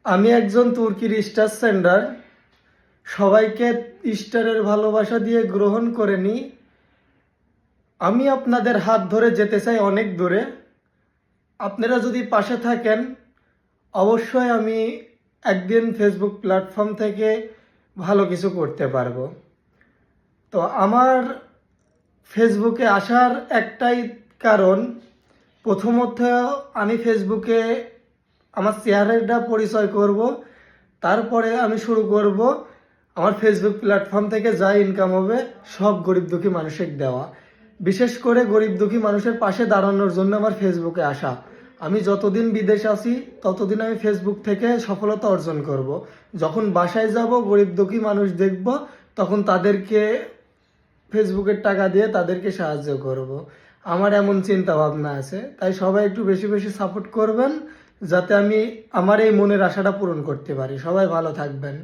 আমি একজন তুর্কির star sender. সবাইকে স্টারের ভালোবাসা দিয়ে গ্রহণ করে নিই। আমি আপনাদের হাত ধরে যেতে চাই অনেক দূরে। আপনারা যদি পাশে থাকেন, অবশ্যই আমি একদিন ফেসবুক প্ল্যাটফর্ম থেকে ভালো কিছু করতে পারবো। তো আমার ফেসবুকে আসার একটাই কারণ, প্রথমত আমি ফেসবুকে আমার চেহারাটা পরিচয় করব, তারপরে আমি শুরু করব আমার ফেসবুক প্ল্যাটফর্ম থেকে যা ইনকাম হবে সব গরিব দুঃখী মানুষকে দেওয়া। বিশেষ করে গরিব দুঃখী মানুষের পাশে দাঁড়ানোর জন্য আমার ফেসবুকে আসা। আমি যতদিন বিদেশ আছি ততদিন আমি ফেসবুক থেকে সফলতা অর্জন করব। যখন বাসায় যাব গরিব দুঃখী মানুষ দেখব, তখন তাদেরকে ফেসবুকের টাকা দিয়ে তাদেরকে সাহায্য করব। আমার এমন চিন্তা ভাবনা আছে, তাই সবাই একটু বেশি বেশি সাপোর্ট করবেন, যাতে আমি আমার এই মনের আশাটা পূরণ করতে পারি। সবাই ভালো থাকবেন।